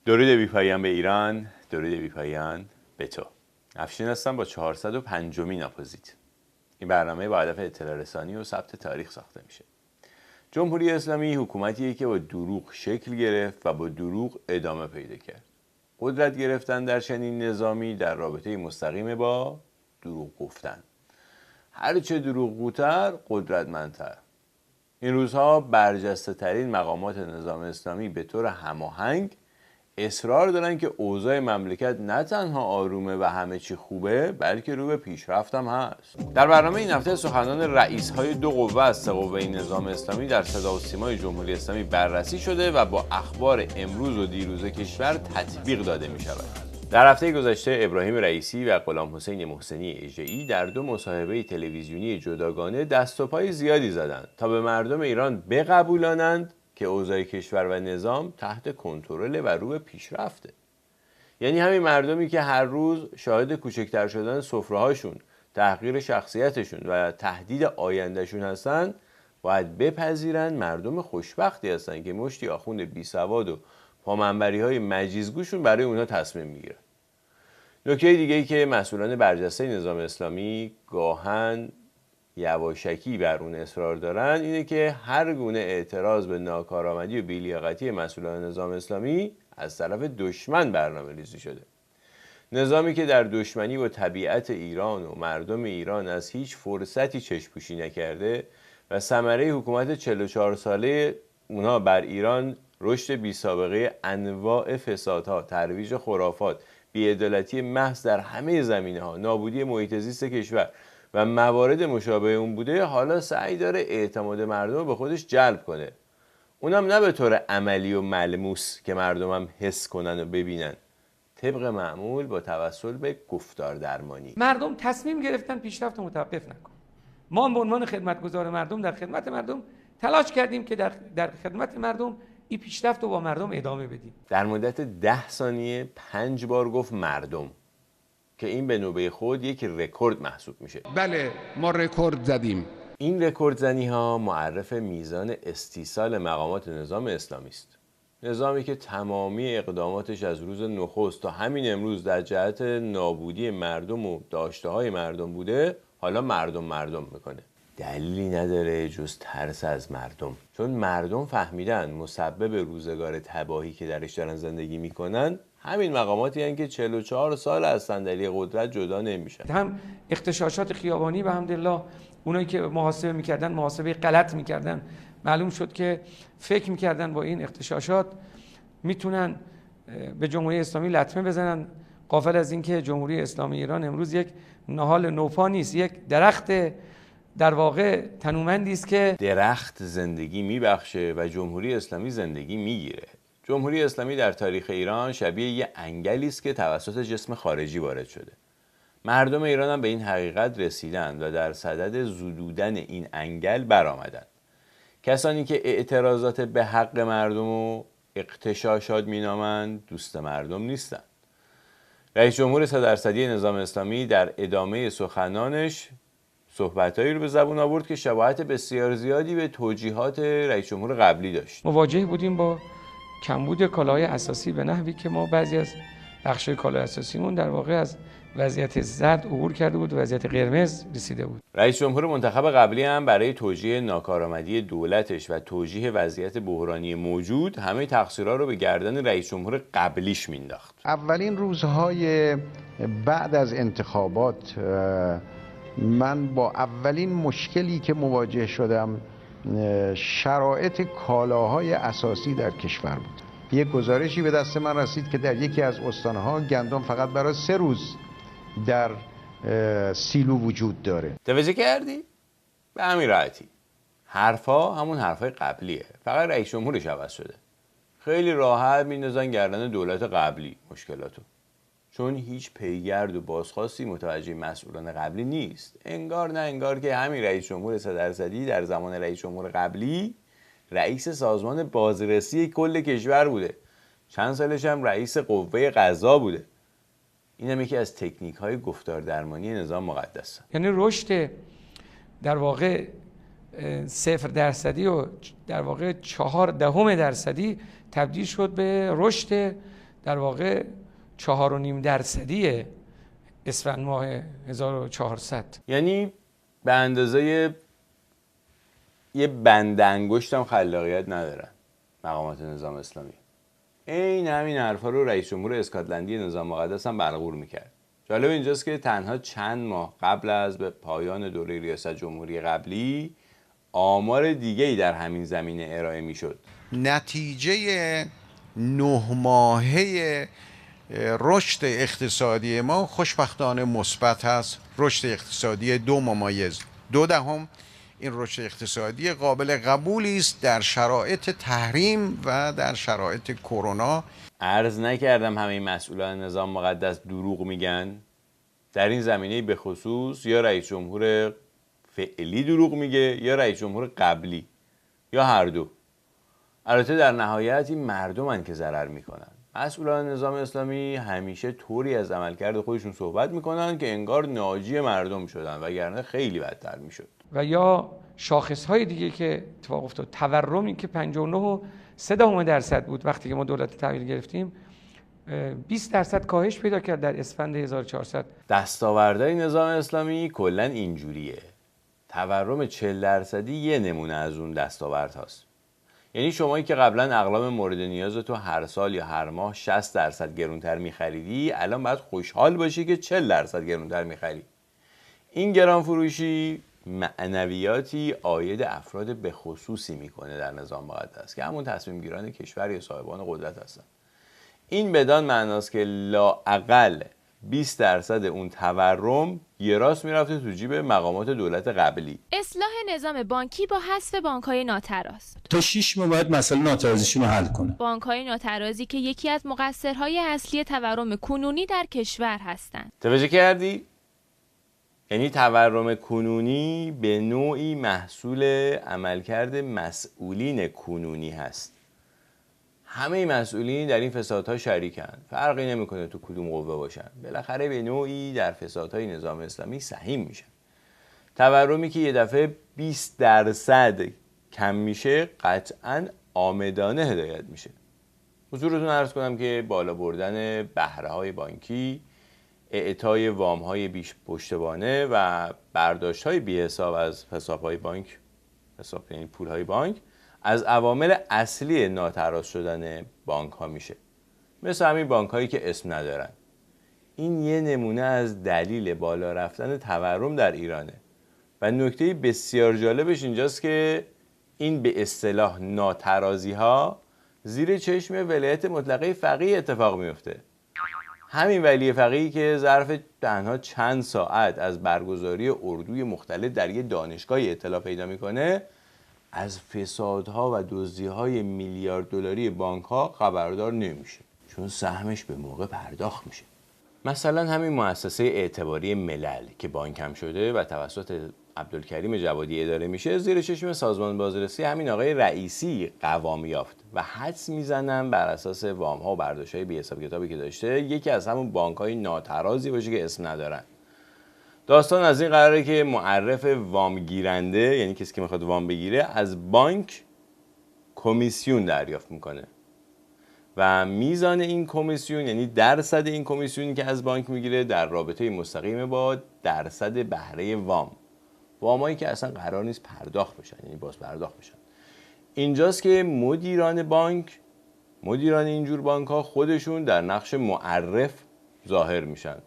درود بی‌پایان به ایران، درود بی‌پایان به تو. افشین هستم با 405مین اپوزیت. این برنامه با هدف اطلاع رسانی و ثبت تاریخ ساخته میشه. جمهوری اسلامی حکومتیه که با دروغ شکل گرفت و با دروغ ادامه پیدا کرد. قدرت گرفتن در چنین نظامی در رابطه مستقیم با دروغ گفتن. هرچه دروغگوتر قدرتمندتر. این روزها برجسته ترین مقامات نظام اسلامی به طور هماهنگ اصرار دارن که اوضاع مملکت نه تنها آرومه و همه چی خوبه، بلکه رو به پیشرفت هم هست. در برنامه این هفته سخنان رئیس‌های دو قوه از سه قوه نظام اسلامی در صدا و سیمای جمهوری اسلامی بررسی شده و با اخبار امروز و دیروز کشور تطبیق داده می‌شود. در هفته گذشته ابراهیم رئیسی و غلام حسین محسنی اژه‌ای در دو مصاحبه تلویزیونی جداگانه دست و پای زیادی زدند تا به مردم ایران بقبولانند که اوضاع کشور و نظام تحت کنترل و رو به پیشرفته. یعنی همین مردمی که هر روز شاهد کوچکتر شدن سفره‌هاشون، تحقیر شخصیتشون و تهدید آیندهشون هستن، باید بپذیرن مردم خوشبختی هستن که مشتی آخوند بیسواد و پامنبری‌های مجیزگوشون برای اونها تصمیم میگیرن. نکته دیگه‌ای که مسئولان برجسته نظام اسلامی گاهن یواشکی بر اون اصرار دارن اینه که هر گونه اعتراض به ناکارآمدی و بی‌لیاقتی مسئولان نظام اسلامی از طرف دشمن برنامه‌ریزی شده. نظامی که در دشمنی با طبیعت ایران و مردم ایران از هیچ فرصتی چشم‌پوشی نکرده و ثمره حکومت 44 ساله اونها بر ایران رشد بی‌سابقه انواع فسادها، ترویج خرافات، بی‌عدالتی محض در همه زمینه‌ها، نابودی محیط زیست کشور و موارد مشابه اون بوده، حالا سعی داره اعتماد مردم رو به خودش جلب کنه. اونم نه به طور عملی و ملموس که مردم هم حس کنن و ببینن، طبق معمول با توسل به گفتار درمانی. مردم تصمیم گرفتن پیشرفت متوقف نکن. ما به عنوان خدمتگزار مردم در خدمت مردم تلاش کردیم که در خدمت مردم این پیشرفت رو با مردم ادامه بدیم. در مدت 10 ثانیه 5 بار گفت مردم که این به نوبه خود یک رکورد محسوب میشه. بله ما رکورد زدیم. این رکورد زنی ها معرف میزان استیصال مقامات نظام اسلامی است. نظامی که تمامی اقداماتش از روز نخست تا همین امروز در جهت نابودی مردم و داشته های مردم بوده، حالا مردم میکنه. دلیلی نداره جز ترس از مردم، چون مردم فهمیدن مسبب روزگار تباهی که درش دارن زندگی میکنن همین مقاماتی هستند که 44 سال از صندلی قدرت جدا نمیشن. هم اغتشاشات خیابانی و الحمدلله اونایی که محاسبه میکردن محاسبه غلط میکردن، معلوم شد که فکر میکردن با این اغتشاشات میتونن به جمهوری اسلامی لطمه بزنن، غافل از اینکه جمهوری اسلامی ایران امروز یک نهال نوپا نیست، یک درخت در واقع تنومندی است که درخت زندگی میبخشه و جمهوری اسلامی زندگی میگیره. جمهوری اسلامی در تاریخ ایران شبیه یه انگلی است که توسط جسم خارجی وارد شده. مردم ایران هم به این حقیقت رسیدند و در صدد زدودن این انگل برآمدند. کسانی که اعتراضات به حق مردم و اغتشاشات مینامند دوست مردم نیستند. رئیس جمهور 100% نظام اسلامی در ادامه سخنانش صحبتایی رو به زبون آورد که شباهت بسیار زیادی به توجیهات رئیس جمهور قبلی داشت. مواجه بودیم با کمبود کالاهای اساسی به نحوی که ما بعضی از بخش‌های کالای اساسیمون در واقع از وضعیت زرد عبور کرده بود و وضعیت قرمز رسیده بود. رئیس جمهور منتخب قبلی هم برای توجیه ناکارآمدی دولتش و توجیه وضعیت بحرانی موجود همه تقصیرها رو به گردن رئیس جمهور قبلیش مینداخت. اولین روزهای بعد از انتخابات من با اولین مشکلی که مواجه شدم شرایط کالاهای اساسی در کشور بود. یک گزارشی به دست من رسید که در یکی از استانها گندم فقط برای 3 روز در سیلو وجود داره. توجه کردی؟ به همین راحتی. حرفا همون حرفای قبلیه، فقط رئیس جمهورش عوض شده. خیلی راحت میندازن گردن دولت قبلی مشکلاتو، چون هیچ پیگرد و بازخواستی متوجه مسئولان قبلی نیست. انگار نه انگار که همین رئیس جمهور 100% در زمان رئیس جمهور قبلی رئیس سازمان بازرسی کل کشور بوده، چند سالش هم رئیس قوه قضا بوده. این هم یکی از تکنیک های گفتار درمانی نظام مقدس. یعنی رشد در واقع 0% و در واقع 0.4% تبدیل شد به رشد در واقع 4.5% اسفند ماه 1400. یعنی به اندازه یه بند انگشت هم خلاقیت ندارن مقامات نظام اسلامی. این همین حرفا رو رئیس جمهور اسکاتلندی نظام مقدس هم بلغور میکرد. جالب اینجاست که تنها چند ماه قبل از به پایان دوره ریاست جمهوری قبلی آمار دیگه‌ای در همین زمینه ارائه میشد. نتیجه 9 ماهه رشد اقتصادی ما خوشبختانه مثبت هست. رشد اقتصادی 2.2 این رشد اقتصادی قابل قبولی است در شرایط تحریم و در شرایط کرونا. عرض نکردم همه مسئولان نظام مقدس دروغ میگن؟ در این زمینه به خصوص یا رئیس جمهور فعلی دروغ میگه یا رئیس جمهور قبلی یا هر دو. البته در نهایت این مردمن که ضرر میکنن. مسئولان نظام اسلامی همیشه طوری از عملکرد خودشون صحبت میکنن که انگار ناجی مردم شدن، وگرنه خیلی بدتر میشد. و یا شاخصهای دیگه که اتفاق افتاد، تورمی که 59.3% بود وقتی که ما دولت تحویل گرفتیم 20% کاهش پیدا کرد در اسفند 1400. دستاوردهای نظام اسلامی کلا اینجوریه. تورم 40% یه نمونه از اون دستاورد هاست. یعنی شمایی که قبلا اقلام مورد نیاز تو هر سال یا هر ماه 60% گرونتر میخریدی، الان باید خوشحال باشی که 40% گرونتر میخری. این گران فروشی معنویاتی عاید افراد به خصوصی میکنه در نظام مقدس که همون تصمیم گیران کشور یا صاحبان قدرت هستن. این بدان معناست که لااقل 20% اون تورم یه راست میرفته تو جیب مقامات دولت قبلی. اصلاح نظام بانکی با حذف بانک‌های ناتراز. تا 6 ماه باید مسئله ناترازیشون رو حل کنه. بانک‌های ناترازی که یکی از مقصرهای اصلی تورم کنونی در کشور هستند. توجه کردی؟ یعنی تورم کنونی به نوعی محصول عملکرد مسئولین کنونی هست. همه مسئولین در این فسادها شریکن. فرقی نمیکنه تو کدوم قوه باشن. بالاخره به نوعی در فسادهای نظام اسلامی سهیم میشن. تورمی که یه دفعه 20% کم میشه قطعاً عامدانه هدایت میشه. حضورتون عرض کنم که بالا بردن بهره‌های بانکی، اعطای وام‌های بیش پشتوانه و برداشت‌های بی‌حساب از حساب‌های بانک، یعنی پول‌های بانک، از عوامل اصلی ناتراز شدن بانک‌ها میشه. مثل همین بانک‌هایی که اسم ندارن. این یه نمونه از دلیل بالا رفتن تورم در ایرانه. و نکته بسیار جالبش اینجاست که این به اصطلاح ناترازی‌ها زیر چشم ولایت مطلقه فقیه اتفاق میفته. همین ولی فقیهی که ظرف تنها چند ساعت از برگزاری اردوی مختلف در یه دانشگاهی اطلاع پیدا میکنه، از فسادها و دزدی‌های میلیارد دلاری بانک‌ها خبردار نمیشه، چون سهمش به موقع پرداخت میشه. مثلا همین مؤسسه اعتباری ملل که بانک هم شده و توسط عبدالکریم جوادی اداره میشه، زیر چشم سازمان بازرسی همین آقای رئیسی قوام یافت و حدس میزنم بر اساس وام‌ها و برداشت‌های بی حساب کتابی که داشته یکی از همون بانک‌های ناترازی باشه که اسم ندارن. داستان از این قراره که معرف وام گیرنده، یعنی کسی که میخواد وام بگیره، از بانک کمیسیون دریافت میکنه و میزان این کمیسیون، یعنی درصد این کمیسیونی که از بانک میگیره، در رابطه مستقیم با درصد بهره وام، وامایی که اصلا قرار نیست پرداخت بشن، یعنی باز پرداخت بشن. اینجاست که مدیران بانک، مدیران اینجور بانک ها خودشون در نقش معرف ظاهر میشن.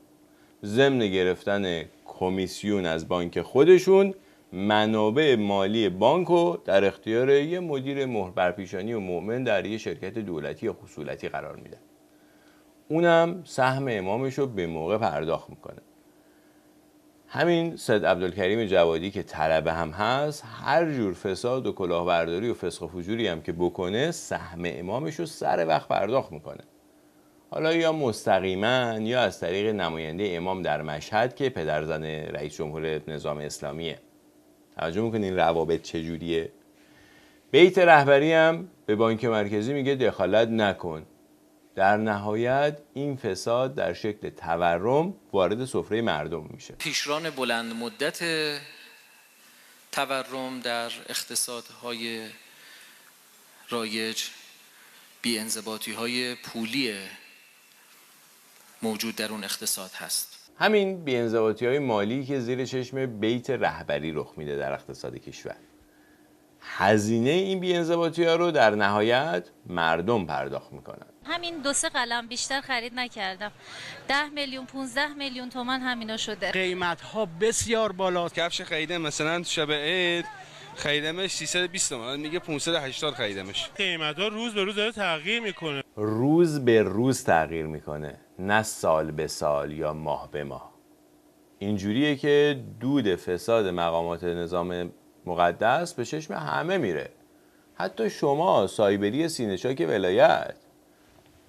ضمن گرفتن کمیسیون از بانک خودشون، منابع مالی بانکو در اختیار یه مدیر مهر برپیشانی و مؤمن در یه شرکت دولتی یا خصوصی قرار میدن. اونم سهم امامشو به موقع پرداخت میکنه. همین سید عبدالکریم جوادی که طلبه هم هست، هر جور فساد و کلاهبرداری و فسق و فجوری هم که بکنه، سهم امامشو سر وقت پرداخت میکنه. حالا یا مستقیما یا از طریق نماینده امام در مشهد که پدرزن رئیس جمهور نظام اسلامیه. توجه میکنین روابط چجوریه؟ بیت رهبری هم به بانک مرکزی میگه دخالت نکن. در نهایت این فساد در شکل تورم وارد سفره مردم میشه. پیشران بلند مدت تورم در اقتصادهای رایج بی‌انضباطی‌های پولی موجود در اون اقتصاد هست. همین بی‌انضباطی‌های مالی که زیر چشم بیت رهبری رخ میده در اقتصاد کشور. هزینه این بی‌انضباطی‌ها رو در نهایت مردم پرداخت میکنن. همین 2-3 قلم بیشتر خرید نکردم. 10 میلیون 15 میلیون تومان همینا شده. قیمت ها بسیار بالاست. کفش خریدم مثلا شب عید خریدمش 320 تومان، میگه 580 خریدمش. قیمت ها روز به روز داره تغییر میکنه. روز به روز تغییر میکنه، نه سال به سال یا ماه به ماه. اینجوریه که دود فساد مقامات نظام مقدس به چشم همه میره، حتی شما سایبری سینه‌چاک ولایت.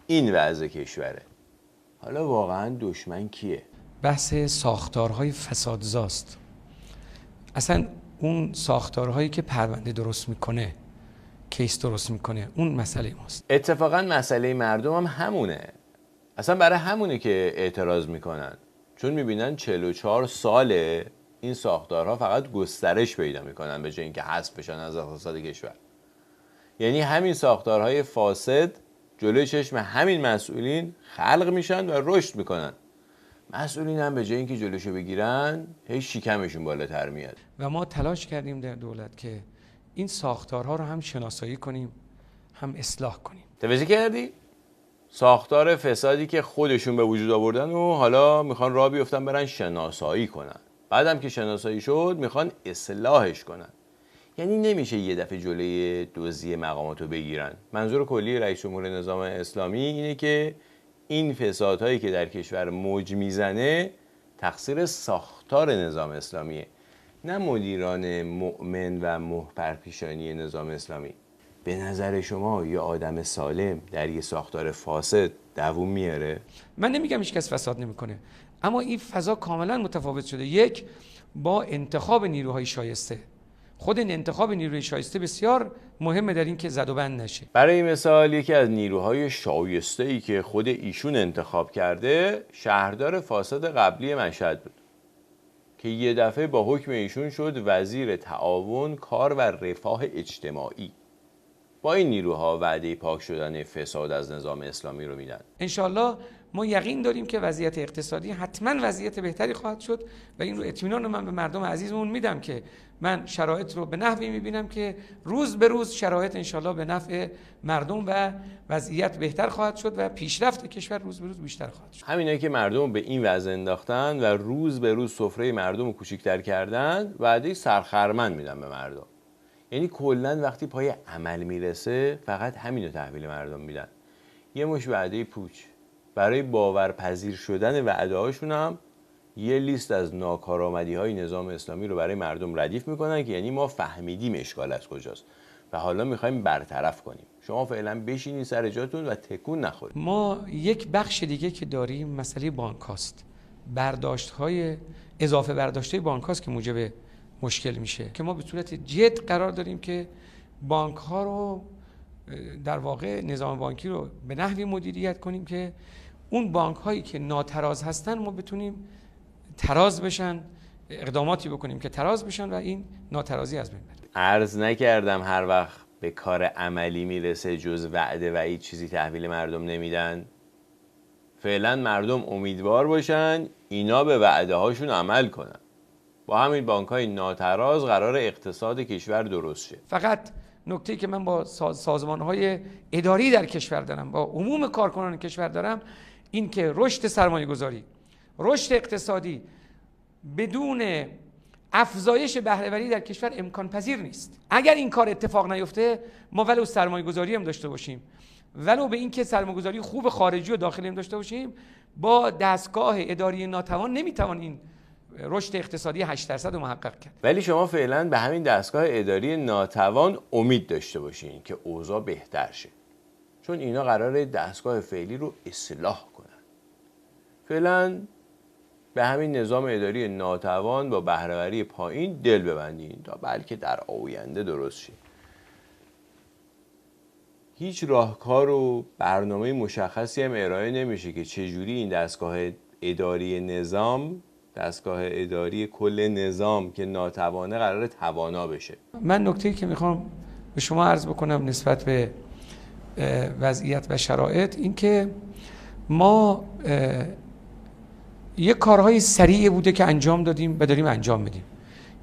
این وضع کشوره. حالا واقعا دشمن کیه؟ بحث ساختارهای فسادزاست. اصلا اون ساختارهایی که پرونده درست میکنه، کیس درست میکنه، اون مسئله ماست. اتفاقا مسئله مردم هم همونه. اصلا برای همونه که اعتراض میکنن، چون میبینن 44 ساله این ساختارها فقط گسترش پیدا میکنن به جای اینکه حذف بشن از اقتصاد کشور. یعنی همین ساختارهای فاسد جلوی چشم همین مسئولین خلق میشن و رشد میکنن. مسئولین هم به جای اینکه جلوشو بگیرن هی شکمشون بالاتر میاد. و ما تلاش کردیم در دولت که این ساختارها رو هم شناسایی کنیم، هم اصلاح کنیم. توجه کردی؟ ساختار فسادی که خودشون به وجود آوردن و حالا میخوان راه بیفتن برن شناسایی کنن. بعدم که شناسایی شد میخوان اصلاحش کنن. یعنی نمیشه یه دفعه جلوی دزدی مقاماتو بگیرن. منظور کلی رئیس جمهور نظام اسلامی اینه که این فسادهایی که در کشور موج میزنه تقصیر ساختار نظام اسلامیه، نه مدیران مؤمن و مهرپرپیشانی نظام اسلامی. به نظر شما یه آدم سالم در یه ساختار فاسد دووم میاره؟ من نمیگم هیچ کس فساد نمیکنه، اما این فضا کاملا متفاوت شده. یک، با انتخاب نیروهای شایسته. خود انتخاب نیروی شایسته بسیار مهمه در این که زد و بند نشه. برای مثال یکی از نیروهای شایسته‌ای که خود ایشون انتخاب کرده شهردار فاسد قبلی مشهد بود که یه دفعه با حکم ایشون شد وزیر تعاون، کار و رفاه اجتماعی. با این نیروها وعده پاک شدن فساد از نظام اسلامی رو میدن. انشالله ما یقین داریم که وضعیت اقتصادی حتما وضعیت بهتری خواهد شد و این رو اطمینان من به مردم عزیزمون میدم که من شرایط رو به نحوی میبینم که روز به روز شرایط انشالله به نفع مردم و وضعیت بهتر خواهد شد و پیشرفت کشور روز به روز بیشتر خواهد شد. همینایی که مردم به این وضع انداختن و روز به روز سفره مردم رو کوچیک‌تر کردن وعده سرخرمن میدن به مردم. یعنی کلا وقتی پای عمل میرسه فقط همینو تحویل مردم میدن. یه مش وعده پوچ. برای باورپذیر شدن وعده هاشون هم یه لیست از ناکارآمدی‌های نظام اسلامی رو برای مردم ردیف میکنن که یعنی ما فهمیدیم اشکال از کجاست و حالا میخوایم برطرف کنیم. شما فعلا بشینید سر جاتون و تکون نخورید. ما یک بخش دیگه که داریم مسئله بانک هاست. برداشت‌های اضافه برداشت‌های بانک هاست که موجب مشکل میشه که ما به صورت جد قرار داریم که بانک ها رو در واقع نظام بانکی رو به نحوی مدیریت کنیم که اون بانک هایی که ناتراز هستن ما بتونیم تراز بشن، اقداماتی بکنیم که تراز بشن و این ناترازی از بین بره. عرض نکردم هر وقت به کار عملی میرسه جز وعده و هیچ چیزی تحویل مردم نمیدن. فعلا مردم امیدوار باشن اینا به وعده هاشون عمل کنن. با همین بانک‌های ناتراز قرار اقتصاد کشور درست شه. فقط نکته‌ای که من با سازمان‌های اداری در کشور دارم، با عموم کارکنان کشور دارم، این که رشد سرمایه‌گذاری، رشد اقتصادی بدون افزایش بهره‌وری در کشور امکان پذیر نیست. اگر این کار اتفاق نیفته ما ولو سرمایه‌گذاری هم داشته باشیم، ولو به این که سرمایه‌گذاری خوب خارجی و داخلی هم داشته باشیم، با دستگاه اداری ناتوان نمی‌توان این رشد اقتصادی 8% رو محقق کرد. ولی شما فعلا به همین دستگاه اداری ناتوان امید داشته باشین که اوضاع بهتر شه، چون اینا قراره دستگاه فعلی رو اصلاح کنن. فعلا به همین نظام اداری ناتوان با بهره‌وری پایین دل ببندین تا بلکه در آینده درست شه. هیچ راهکار و برنامه مشخصی هم ارائه نمیشه که چجوری این دستگاه اداری نظام، دستگاه اداری کل نظام که ناتوانه قرار توانا بشه. من نکته‌ای که میخوام به شما عرض بکنم نسبت به وضعیت و شرایط این که ما یک کارهای سریع بوده که انجام دادیم و داریم انجام میدیم.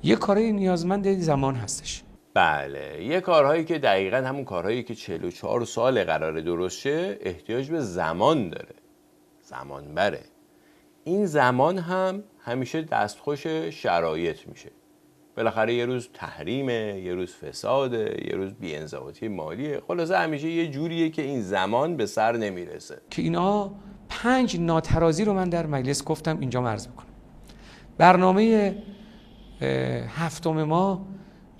یک کارهای نیازمند زمان هستش. بله، یه کارهایی که دقیقاً همون کارهایی که 44 سال قراره درست شه احتیاج به زمان داره، زمان بره. این زمان هم همیشه دستخوش شرایط میشه. بالاخره یه روز تحریمه، یه روز فساده، یه روز بی‌انضباطی مالیه. خلاصه همیشه یه جوریه که این زمان به سر نمیرسه. که اینا 5 ناترازی رو من در مجلس گفتم اینجا عرض بکنم. برنامه هفتم ما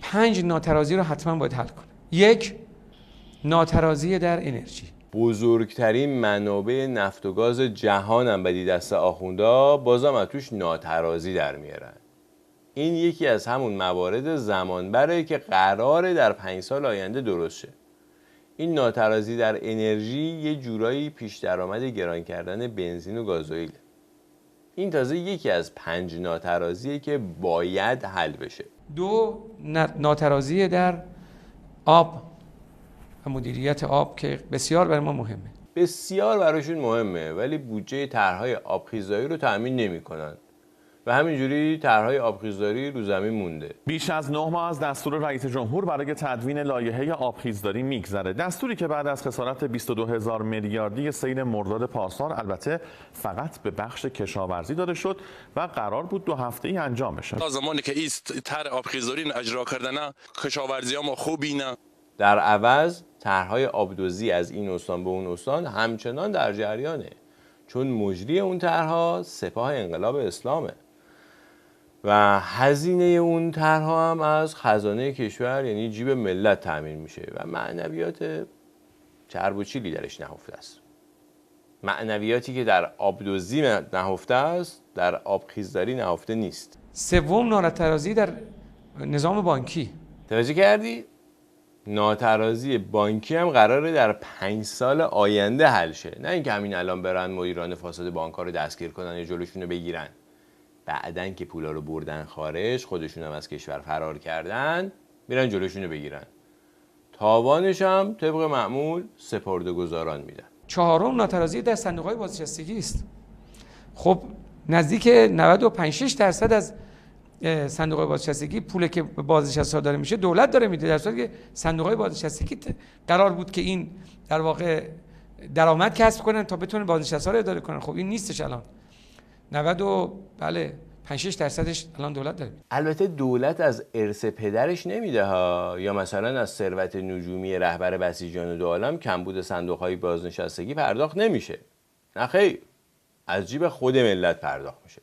5 ناترازی رو حتما باید حل کنه. 1 ناترازی در انرژی. بزرگترین منابع نفت و گاز جهان هم بدی دست آخوندا بازم از توش ناترازی در میارن. این یکی از همون موارد زمانبره که قراره در 5 سال آینده درست شه. این ناترازی در انرژی یه جورایی پیش درآمد گران کردن بنزین و گازوئیل. این تازه یکی از 5 ناترازیه که باید حل بشه. 2 ناترازی در آب و مدیریت آب که بسیار برای ما مهمه. بسیار براشون مهمه ولی بودجه طرح‌های آبخیزداری رو تأمین نمی‌کنن. و همینجوری طرح‌های آبخیزداری رو زمین مونده. بیش از 9 ماه از دستور رئیس جمهور برای تدوین لایحه آبخیزداری میگذره. دستوری که بعد از خسارت 22,000 میلیاردی سیل مرداد پارسال البته فقط به بخش کشاورزی داده شد و قرار بود 2 هفته‌ای انجام بشه. تا زمانی که این طرح آبخیزداری اجرا کردن کشاورزی ما خوبی نه. در عوض طرح‌های آبدوزی از این استان به اون استان همچنان در جریانه. چون مجری اون طرح‌ها سپاه انقلاب اسلامه. و هزینه اون طرح‌ها هم از خزانه کشور یعنی جیب ملت تامین میشه و معنویات چرب و چیلی درش نهفته است. معنویاتی که در آبدوزی نهفته است در آبخیزداری نهفته نیست. 3 ناترازی در نظام بانکی. توجه کردی؟ ناترازی بانکی هم قراره در 5 سال آینده حل شه. نه اینکه همین الان برن مدیران فاسد بانک‌ها رو دستگیر کنن یا جلوشون رو بگیرن. بعدن که پولا رو بردن خارج، خودشون هم از کشور فرار کردن، میرن جلوشون رو بگیرن. تاوانش هم طبق معمول سپرده‌گذاران میدن. 4 ناترازی در صندوق‌های بازنشستگی است. خب نزدیک 95-6% از صندوق‌های بازنشستگی پولی که به بازنشسته‌ها داره میشه دولت داره میده، در صورتی که صندوق‌های بازنشستگی قرار بود که این در واقع درآمد کسب کنن تا بتونن بازنشسته‌ها رو اداره کنن. خب این نیستش الان. 95-6%ش الان دولت داره. البته دولت از ارث پدرش نمیده ها، یا مثلا از ثروت نجومی رهبر بسیجان دو عالم کمبود صندوق‌های بازنشستگی پرداخت نمیشه. نه خیر، از جیب خود ملت پرداخت میشه.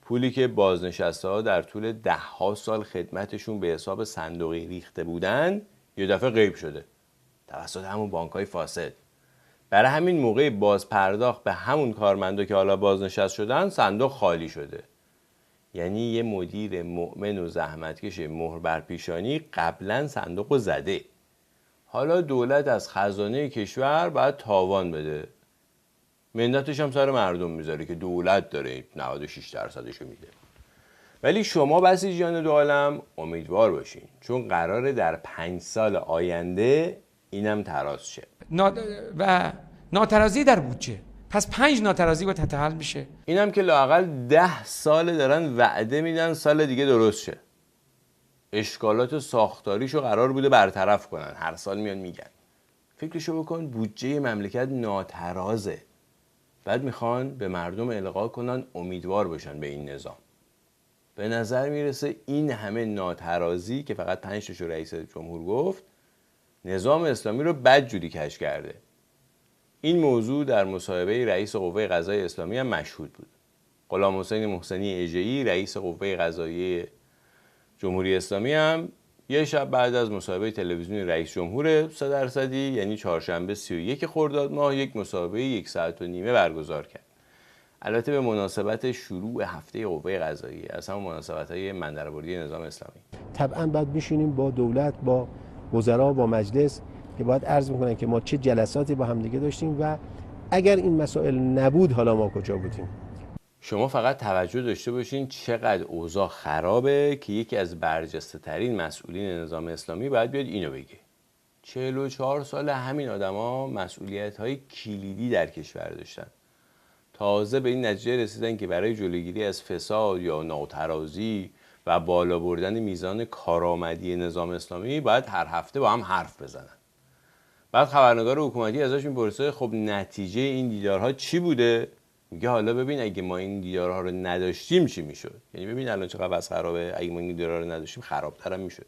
پولی که بازنشسته‌ها در طول 10 سال خدمتشون به حساب صندوقی ریخته بودن یه دفعه غیب شده توسط همون بانک‌های فاسد. برای همین موقع باز پرداخت به همون کارمندا که حالا بازنشست شدن صندوق خالی شده. یعنی یه مدیر مؤمن و زحمتکش مهر بر پیشانی قبلا صندوق رو زده. حالا دولت از خزانه کشور باید تاوان بده. منتش هم سر مردم میذاره که دولت داره 96% میده. ولی شما بسیجیان دو عالم امیدوار باشین چون قراره در 5 سال آینده اینم تراز شه. و ناترازی در بودجه. پس 5 ناترازی باید حل میشه. اینم که لااقل 10 سال دارن وعده میدن سال دیگه درست شه. اشکالات ساختاریشو قرار بوده برطرف کنن. هر سال میان میگن. فکرشو بکن بودجه مملکت ناترازه. بعد میخوان به مردم القا کنن امیدوار باشن به این نظام. به نظر میرسه این همه ناترازی که فقط 5 تاشو رئیس جمهور گفت نظام اسلامی رو بدجوری کش کرده. این موضوع در مصاحبه رئیس قوه قضاییه اسلامی هم مشهود بود. غلام حسین محسنی اژه‌ای رئیس قوه قضاییه جمهوری اسلامی هم یه شب بعد از مصاحبه تلویزیونی رئیس جمهور 3% یعنی چهارشنبه 31 خرداد ماه یک مصاحبه 1.5 ساعت برگزار کرد. البته به مناسبت شروع هفته قوه قضاییه، از همون مناسبت‌های مندربردی نظام اسلامی. طبعا باید بشینیم با دولت، با وزرا، با مجلس که باید عرض میکنن که ما چه جلساتی با همدیگه داشتیم و اگر این مسائل نبود حالا ما کجا بودیم. شما فقط توجه داشته باشین چقدر اوضاع خرابه که یکی از برجسته ترین مسئولین نظام اسلامی باید بیاد اینو بگه. 44 سال همین آدما مسئولیت‌های کلیدی در کشور داشتن. تازه به این نتیجه رسیدن که برای جلوگیری از فساد یا ناترازی و بالا بردن میزان کارآمدی نظام اسلامی باید هر هفته با هم حرف بزنن. بعد خبرنگار حکومتی ازش میپرسه خب نتیجه این دیدارها چی بوده؟ میگه حالا ببین اگه ما این دیدارها رو نداشتیم چی میشد؟ یعنی ببین الان چقدر وضع خرابه، اگه ما این دیدارها رو نداشتیم خرابتر هم میشد.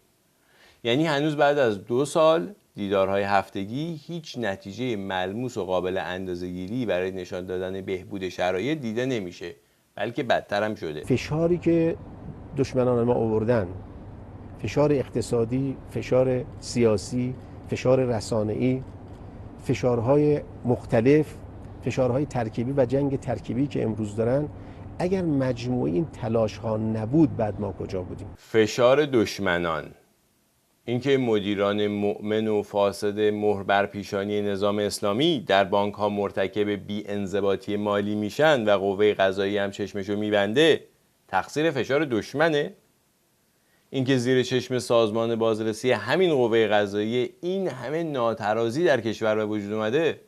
یعنی هنوز بعد از 2 سال دیدارهای هفتگی هیچ نتیجه ملموس و قابل اندازه‌گیری برای نشان دادن بهبود شرایط دیده نمیشه، بلکه بدتر هم شده. فشاری که دشمنان ما آوردن، فشار اقتصادی، فشار سیاسی، فشار رسانه‌ای، فشارهای مختلف، فشارهای ترکیبی و جنگ ترکیبی که امروز دارن، اگر مجموعه این تلاش‌ها نبود بعد ما کجا بودیم؟ فشار دشمنان، اینکه مدیران مؤمن و فاسد مهر بر پیشانی نظام اسلامی در بانک ها مرتکب بی‌انضباطی مالی میشن و قوه قضاییه هم چشمشو میبنده، تقصیر فشار دشمنه؟ اینکه زیر چشم سازمان بازرسی همین قوه قضاییه این همه ناترازی در کشور به وجود اومده،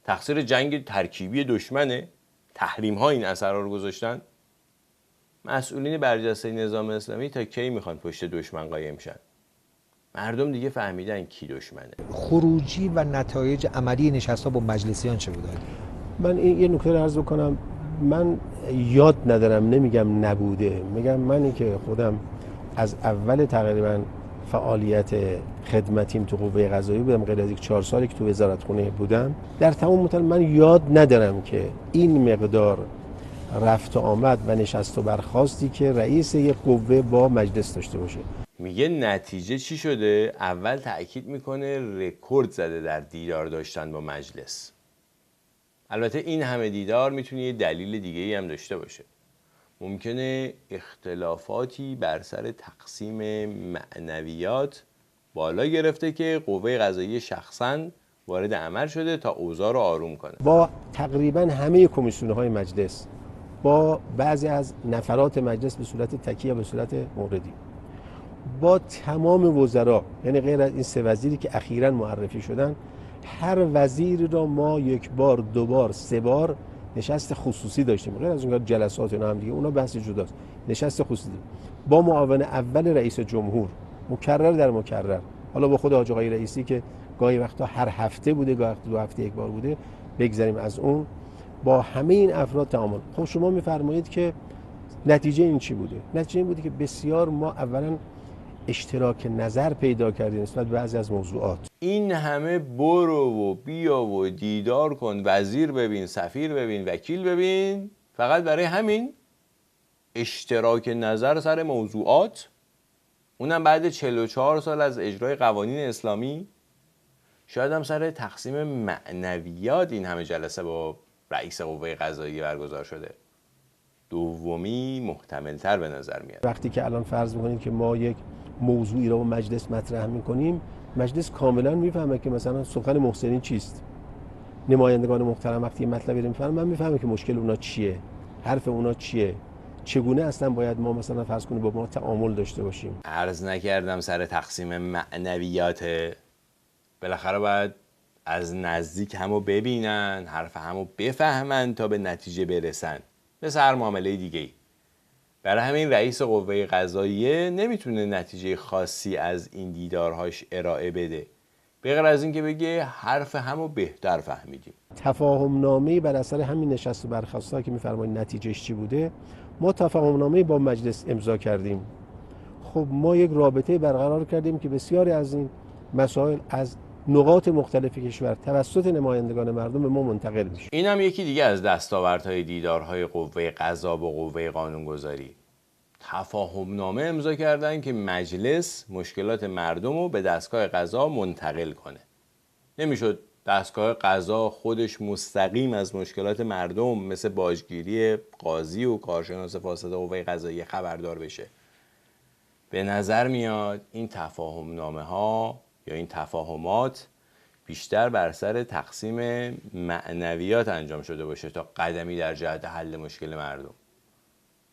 تقصیر جنگ ترکیبی دشمنه؟ تحریم ها این اثرها رو گذاشتن؟ مسئولین برجسته نظام اسلامی تا کی میخوان پشت دشمن قایم شن؟ مردم دیگه فهمیدن کی دشمنه. خروجی و نتایج عملی نشست‌ها با مجلسیان چه بوده؟ من یه نکته رو عرض بکنم، من یاد ندارم، نمیگم نبوده، میگم منی که خودم از اول تقریبا فعالیت خدمتیم تو قوه قضاییه بودم، غیر از 4 سالی که تو وزارتخونه بودم، در تمام مدت من یاد ندارم که این مقدار رفت و آمد و نشست و برخاستی که رئیس یک قوه با مجلس داشته باشه. میگه نتیجه چی شده؟ اول تأکید میکنه رکورد زده در دیدار داشتن با مجلس. البته این همه دیدار میتونه یه دلیل دیگه‌ای هم داشته باشه. ممکنه اختلافاتی بر سر تقسیم معنویات بالا گرفته که قوه قضاییه شخصاً وارد عمل شده تا اوضاع رو آروم کنه. با تقریبا همه کمیسیون‌های مجلس، با بعضی از نفرات مجلس به صورت تکی یا به صورت موردی، با تمام وزرا، یعنی غیر از این 3 وزیری که اخیراً معرفی شدن، هر وزیر را ما 1 بار 2 بار 3 بار نشست خصوصی داشتیم، غیر از اون جلسات اینا هم دیگه، اونا بحث جداست. نشست خصوصی با معاون اول رئیس جمهور، مکرر در مکرر، حالا با خود حاج آقای رئیسی که گاهی وقتا هر هفته بوده، گاهی وقتا 2 هفته 1 بار بوده، بگذاریم از اون، با همه این افراد تعامل. خب شما میفرمایید که نتیجه این چی بوده؟ نتیجه این بوده که بسیار ما اولا اشتراک نظر پیدا کردیم نسبت به بعضی از موضوعات. این همه برو و بیا و دیدار کن، وزیر ببین، سفیر ببین، وکیل ببین، فقط برای همین اشتراک نظر سر موضوعات، اونم بعد 44 سال از اجرای قوانین اسلامی. شاید هم سر تقسیم معنویات این همه جلسه با رئیس قوه قضاییه برگزار شده. دومی محتمل‌تر به نظر میاد. وقتی که الان فرض می‌کنیم که ما یک موضوعی رو با مجلس مطرح می‌کنیم، مجلس کاملا میفهمه که مثلا سخن محسنین چیست. نمایندگان محترم وقتی مطلبی رو میفهمن، من میفهمم که مشکل اونا چیه، حرف اونا چیه، چگونه اصلا باید ما مثلا فرض کنیم با ما تعامل داشته باشیم. عرض نکردم سر تقسیم معنویات، بالاخره باید از نزدیک همو ببینن، حرف همو بفهمن تا به نتیجه برسن، مثل هر معامله دیگه‌ای. برای همین رئیس قوه قضاییه نمیتونه نتیجه خاصی از این دیدارهاش ارائه بده، به غیر از اینکه بگه حرف همو بهتر فهمیدیم. تفاهم نامه‌ای بر اثر همین نشست و برخاست‌ها که می‌فرمایید نتیجهش چی بوده، ما تفاهم نامه‌ای با مجلس امضا کردیم. خب ما یک رابطه برقرار کردیم که بسیاری از این مسائل از نقاط مختلف کشور توسط نمایندگان مردم به ما منتقل میشه. این هم یکی دیگه از دستاوردهای دیدارهای قوه قضا با قوه قانونگذاری. تفاهم نامه امضا کردن که مجلس مشکلات مردم رو به دستگاه قضا منتقل کنه. نمیشد دستگاه قضا خودش مستقیم از مشکلات مردم مثل باجگیری قاضی و کارشناس فاسد قوه قضاییه خبردار بشه. به نظر میاد این تفاهم نامه ها یا این تفاهمات بیشتر بر سر تقسیم معنویات انجام شده باشه تا قدمی در جهت حل مشکل مردم.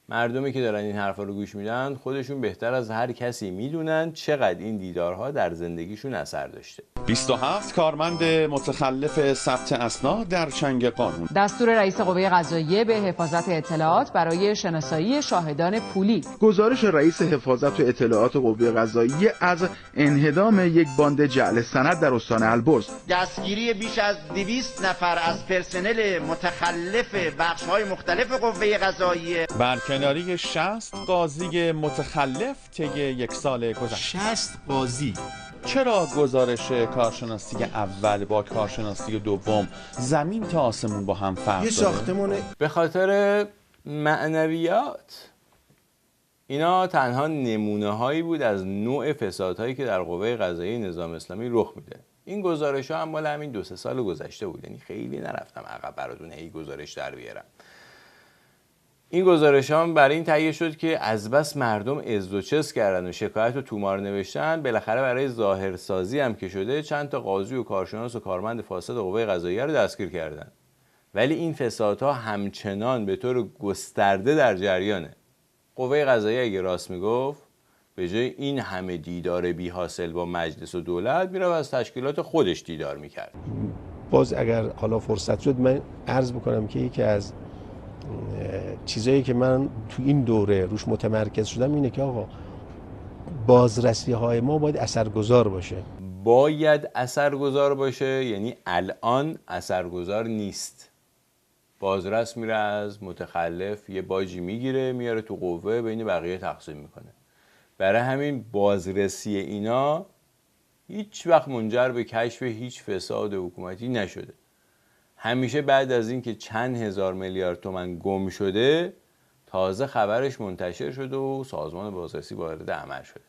مردمی که دارن این حرفا رو گوش میدن خودشون بهتر از هر کسی میدونن چقدر این دیدارها در زندگیشون اثر داشته. 27 کارمند متخلف ثبت اسناد در چنگ قانون. دستور رئیس قوه قضاییه به حفاظت اطلاعات برای شناسایی شاهدان پولی. گزارش رئیس حفاظت و اطلاعات قوه قضاییه از انهدام یک باند جعل سند در استان البرز. دستگیری بیش از 200 نفر از پرسنل متخلف بخش‌های مختلف قوه قضاییه. برکناری 60 قاضی متخلف طی یک سال گذشته. 60 قاضی. چرا گزارش کارشناسی اول با کارشناسی دوم زمین تا آسمون با هم فرق داره؟ به خاطر معنویات. اینا تنها نمونه هایی بود از نوع فسادهایی که در قوه قضاییه نظام اسلامی رخ میده. این گزارش ها هم مال همین 2-3 سال گذشته بود، یعنی خیلی نرفتم عقب براتون هی گزارش در بیارم. این گزارش هم برای این تهیه شد که از بس مردم ازد و چس کردن و شکایت و تومار نوشتن، بالاخره برای ظاهرسازی هم که شده چند تا قاضی و کارشناس و کارمند فاسد قوه قضاییه رو دستگیر کردن. ولی این فسادها همچنان به طور گسترده در جریانه. قوه قضاییه اگه راست میگفت به جای این همه دیدار بی حاصل با مجلس و دولت میره و از تشکیلات خودش دیدار میکرد. باز اگر حالا فرصت شد من عرض بکنم که یکی از چیزایی که من تو این دوره روش متمرکز شدم اینه که آقا بازرسی های ما باید اثرگذار باشه. باید اثرگذار باشه یعنی الان اثرگذار نیست. بازرس میره از متخلف یه باجی میگیره میاره تو قوه بین بقیه تقسیم میکنه. برای همین بازرسی اینا هیچ وقت منجر به کشف هیچ فساد حکومتی نشده. همیشه بعد از اینکه چند هزار میلیارد تومان گم شده تازه خبرش منتشر شده و سازمان بازرسی وارد عمل شده.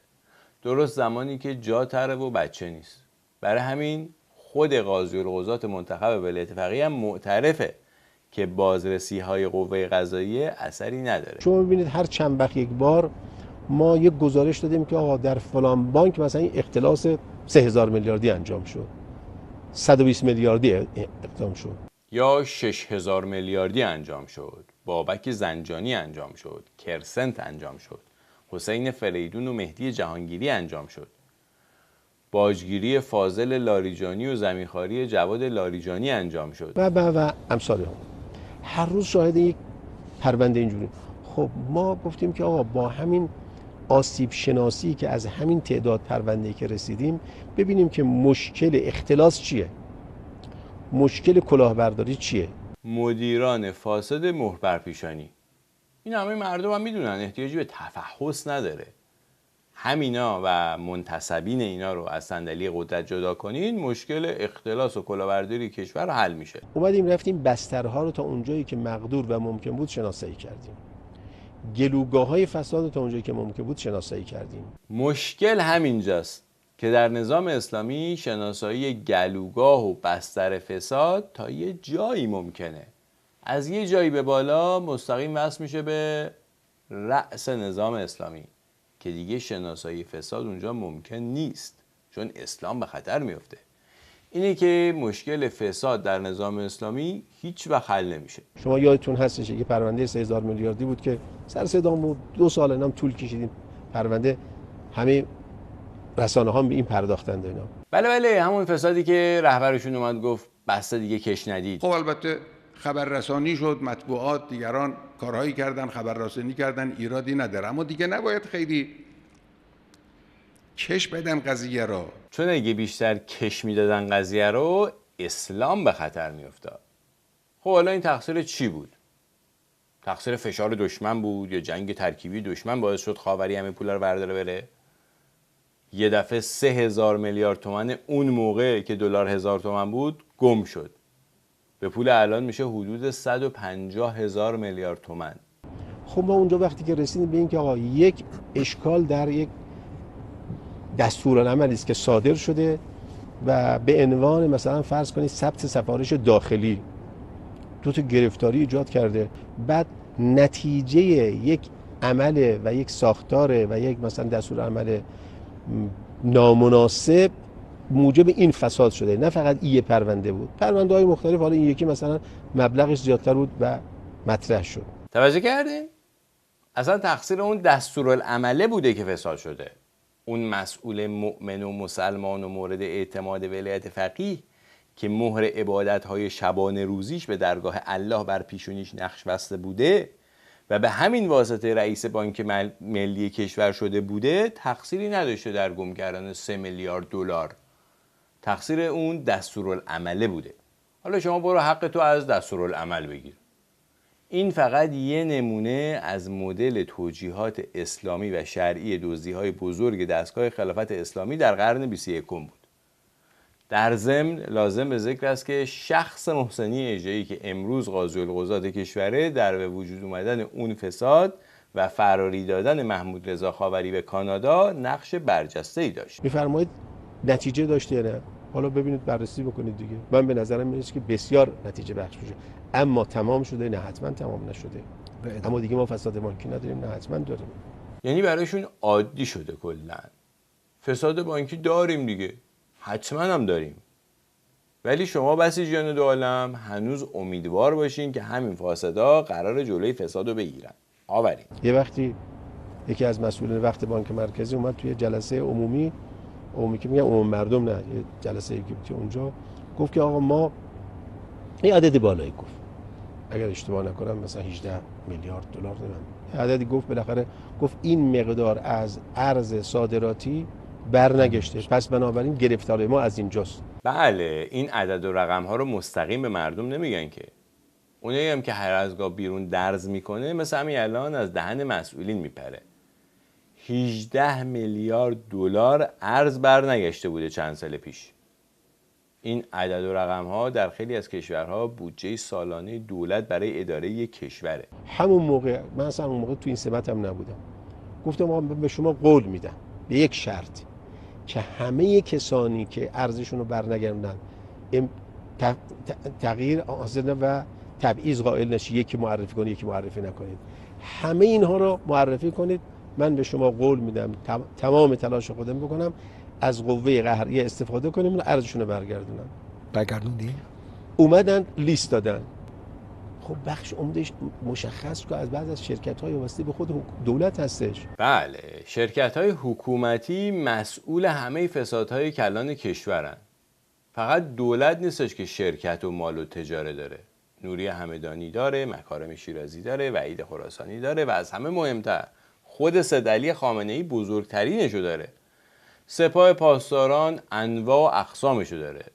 درست زمانی که جا تره و بچه نیست. برای همین خود قاضی القضات منتخب ولایت فقیه هم معترفه که بازرسی های قوه قضاییه اثری نداره. شما ببینید هر چند وقت یک بار ما یک گزارش دادیم که آقا در فلان بانک مثلا این اختلاس 3000 میلیاردی انجام شد، 120 میلیاردی اقدام شد، یا 6000 میلیاردی انجام شد، بابک زنجانی انجام شد، کرسنت انجام شد، حسین فریدون و مهدی جهانگیری انجام شد، باجگیری فاضل لاریجانی و زمینخواری جواد لاریجانی انجام شد و امثال هم. هر روز شاهد یک پرونده اینجوری. خب ما گفتیم که آقا با همین آسیب شناسی که از همین تعداد پرونده‌ای که رسیدیم ببینیم که مشکل اختلاس چیه، مشکل کلاهبرداری چیه. مدیران فاسد مهر بر پیشانی. این همه مردم هم میدونن احتیاجی به تفحص نداره. همینا و منتسبین اینا رو از صندلی قدرت جدا کنین مشکل اختلاس و کلاهبرداری کشور حل میشه. اومدیم رفتیم بسترها رو تا اونجایی که مقدور و ممکن بود شناسایی کردیم. گلوگاه‌های فساد تا اونجایی که ممکن بود شناسایی کردیم. مشکل همینجاست که در نظام اسلامی شناسایی گلوگاه و بستر فساد تا یه جایی ممکنه. از یه جایی به بالا مستقیم وصل میشه به رأس نظام اسلامی که دیگه شناسایی فساد اونجا ممکن نیست چون اسلام به خطر میفته. اینه که مشکل فساد در نظام اسلامی هیچ وقت حل نمیشه. شما یادتون هستش که پرونده 3000 میلیاردی بود که سر صدا بود 2 سال اینام طول کشیدیم پرونده، همه رسانه ها به این پرداختند اینا. بله همون فسادی که رهبرشون اومد گفت بسته دیگه کش ندید. خب البته خبررسانی شد، مطبوعات دیگران کارهایی کردن، خبررسانی کردن، ایرادی نداره، اما دیگه نباید خیلی کش بدن قضیه رو، چون اگه بیشتر کش میدادن قضیه رو اسلام به خطر میافتاد. خب حالا این تقصیر چی بود؟ تقصیر فشار دشمن بود یا جنگ ترکیبی دشمن باعث شد خاوری همه پولا رو برداره بره؟ یه دفعه 3000 میلیارد تومان اون موقع که دلار 1000 تومان بود گم شد. به پول الان میشه حدود 150,000 میلیارد تومان. خب ما اونجا وقتی که رسیدیم به این که آقا یک اشکال در یک دستورالعملی است که صادر شده و به عنوان مثلا فرض کنید ثبت سفارش داخلی 2 تا گرفتاری ایجاد کرده، بعد نتیجه یک عمل و یک ساختار و یک مثلا دستورالعمل نامناسب موجب این فساد شده. نه فقط این پرونده بود، پرونده‌های مختلف، حالا این یکی مثلا مبلغش زیادتر بود و مطرح شد. توجه کردین؟ اصلا تقصیر اون دستورالعمله بوده که فساد شده. اون مسئول مؤمن و مسلمان و مورد اعتماد ولایت فقیه که مهر عبادت‌های شبانه روزیش به درگاه الله بر پیشونیش نقش بسته بوده و به همین واسطه رئیس بانک ملی کشور شده بوده، تقصیری نداشته در گم کردن 3 میلیارد دلار. تقصیر اون دستورالعمله بوده. حالا شما برو حق تو از دستورالعمل بگیر. این فقط یه نمونه از مدل توجیهات اسلامی و شرعی دزدی‌های بزرگ دستگاه خلافت اسلامی در قرن 21 بود. در ضمن لازم به ذکر است که شخص محسنی اژه‌ای که امروز قاضی القضات کشوره در به وجود اومدن اون فساد و فراری دادن محمود رضا خاوری به کانادا نقش برجسته‌ای داشت. می‌فرمایید نتیجه داشته یا نه؟ حالا ببینید بررسی بکنید دیگه. من به نظرم میاد که بسیار نتیجه بخش میشه. اما تمام شده؟ نه، حتما تمام نشده. اما دیگه ما فساد بانکی نداریم؟ نه، حتما داریم. یعنی برایشون عادی شده کلاً. فساد بانکی داریم دیگه. حتما هم داریم. ولی شما بسیجیان دو عالم هنوز امیدوار باشین که همین فاسدا قرار جلوی فساد رو بگیرن. آورین. یه وقتی یکی از مسئولین وقت بانک مرکزی اومد توی جلسه عمومی که میگن عموم مردم، نه، یه جلسه که اونجا گفت که آقا ما این عدد بالایی گفت، اگر اشتباه نکنم مثلا 18 میلیارد دلار دارن، عددی گفت، بالاخره گفت این مقدار از ارز صادراتی برنگشته، پس بنابراین گرفتاری ما از اینجاست. بله، این عدد و رقم ها رو مستقیم به مردم نمیگن که. اونایی هم که هر از گاه بیرون درز میکنه مثل همین الان از دهن مسئولین میپره. 18 میلیارد دلار ارز برنگشته بوده چند سال پیش. این عدد و رقم ها در خیلی از کشورها بودجه سالانه دولت برای اداره یک کشوره. همون موقع من اصلا اون موقع تو این سمت هم نبودم، گفتم ما به شما قول میدم به یک شرط که همه کسانی که ارزشون رو برنگردن تغییر حاصل و تبعیض قائل نشید، یکی معرفی کنید یکی معرفی نکنید، همه اینها رو معرفی کنید. من به شما قول میدم تمام تلاش خودم بکنم از قوه قهریه استفاده کنیم و ارزشون رو برگردونم. برگردوندی؟ اومدن لیست دادن. خب بخش عمدهش مشخص که از بعض از شرکت‌های وابسته به خود دولت هستش. بله، شرکت‌های حکومتی مسئول همه فسادهای کلان کشورن. فقط دولت نیستش که شرکت و مال و تجاره داره. نوری همدانی داره، مکارم شیرازی داره، وحید خراسانی داره و از همه مهمتر خود سید علی خامنه‌ای بزرگترینشو داره. سپاه پاسداران انواع و اقسامشو داره.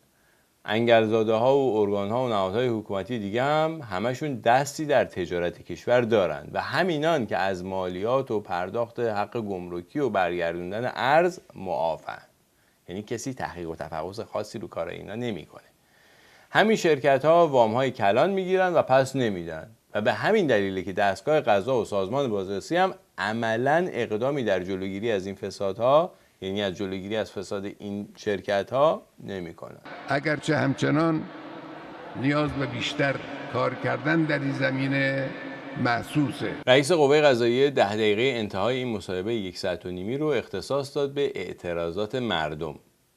انگلزاده ها و ارگان ها و نهادهای حکومتی دیگه هم همشون دستی در تجارت کشور دارن و همینان که از مالیات و پرداخت حق گمرکی و برگردوندن ارز معافن. یعنی کسی تحقیق و تفحص خاصی رو کار اینا نمیکنه. همین شرکت ها وام های کلان میگیرن و پس نمیدن و به همین دلیله که دستگاه قضا و سازمان بازرسی هم عملاً اقدامی در جلوگیری از این فسادها، یعنی از جلوگیری از فساد این شرکت ها نمی کنن. اگرچه همچنان نیاز به بیشتر کار کردن در این زمینه محسوسه. رئیس قوه قضاییه 10 دقیقه انتهای این مصاحبه 1 ساعت و نیمی رو اختصاص داد به اعتراضات مردم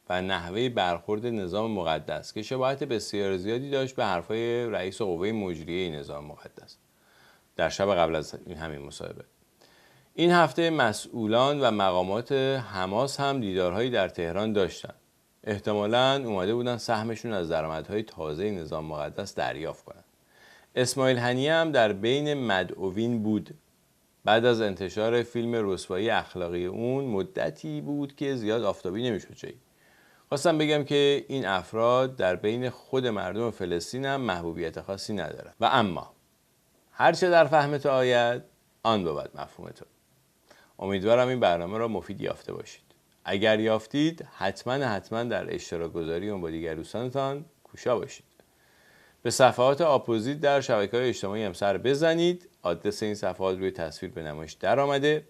و نحوه برخورد نظام مقدس که شباهت بسیار زیادی داشت به حرفای رئیس قوه مجریه نظام مقدس در شب قبل از همین مصاحبه. این هفته مسئولان و مقامات حماس هم دیدارهایی در تهران داشتن. احتمالاً اومده بودن سهمشون از درآمدهای تازه نظام مقدس دریافت کنن. اسماعیل هنیه هم در بین مدعوین بود. بعد از انتشار فیلم رسوایی اخلاقی اون مدتی بود که زیاد آفتابی نمیشد جایی. خواستم بگم که این افراد در بین خود مردم فلسطین هم محبوبیت خاصی ندارن و اما هرچه در فهم تو آید آن بود مفهوم تو. امیدوارم این برنامه را مفید یافته باشید. اگر یافتید حتما در اشتراک گذاری اون با دیگر دوستانتان کوشا باشید. به صفحات آپوزیت در شبکه‌های اجتماعی هم سر بزنید. آدرس این صفحات روی تصویر به نمایش در آمده.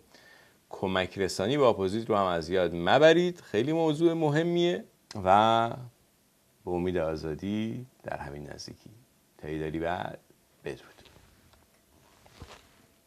کمک رسانی به آپوزیت رو هم از یاد مبرید، خیلی موضوع مهمیه و به امید آزادی در همین نزدیکی. تا ایداری بعد بدرود.